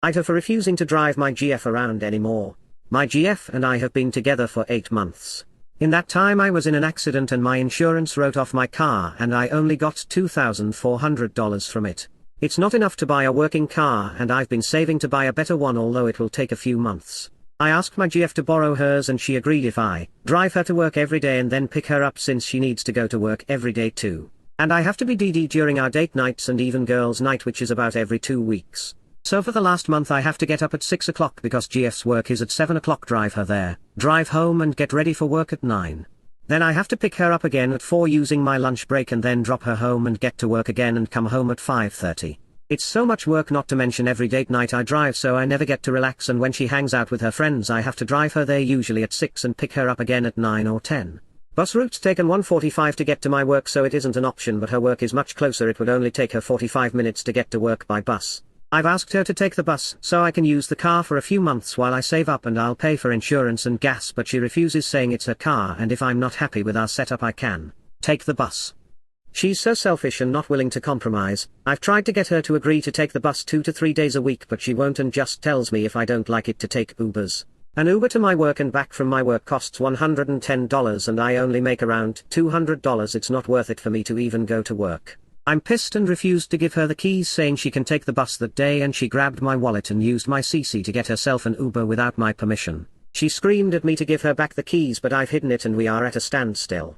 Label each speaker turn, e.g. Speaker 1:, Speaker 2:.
Speaker 1: AITA for refusing to drive my GF around anymore. My GF and I have been together for 8 months. In that time I was in an accident and my insurance wrote off my car and I only got $2,400 from it. It's not enough to buy a working car and I've been saving to buy a better one, although it will take a few months. I asked my GF to borrow hers and she agreed if I drive her to work every day and then pick her up, since she needs to go to work every day too. And I have to be DD during our date nights and even girls' night, which is about every 2 weeks. So for the last month I have to get up at 6 o'clock because GF's work is at 7 o'clock, drive her there, drive home and get ready for work at 9. Then I have to pick her up again at 4 using my lunch break and then drop her home and get to work again and come home at 5:30. It's so much work, not to mention every date night I drive, so I never get to relax, and when she hangs out with her friends I have to drive her there usually at 6 and pick her up again at 9 or 10. Bus route's taken 1:45 to get to my work, so it isn't an option, but her work is much closer. It would only take her 45 minutes to get to work by bus. I've asked her to take the bus so I can use the car for a few months while I save up and I'll pay for insurance and gas, but she refuses, saying it's her car and if I'm not happy with our setup I can take the bus. She's so selfish and not willing to compromise. I've tried to get her to agree to take the bus 2 to 3 days a week, but she won't and just tells me if I don't like it to take Ubers. An Uber to my work and back from my work costs $110 and I only make around $200. It's not worth it for me to even go to work. I'm pissed and refused to give her the keys, saying she can take the bus that day, and she grabbed my wallet and used my CC to get herself an Uber without my permission. She screamed at me to give her back the keys, but I've hidden it and we are at a standstill.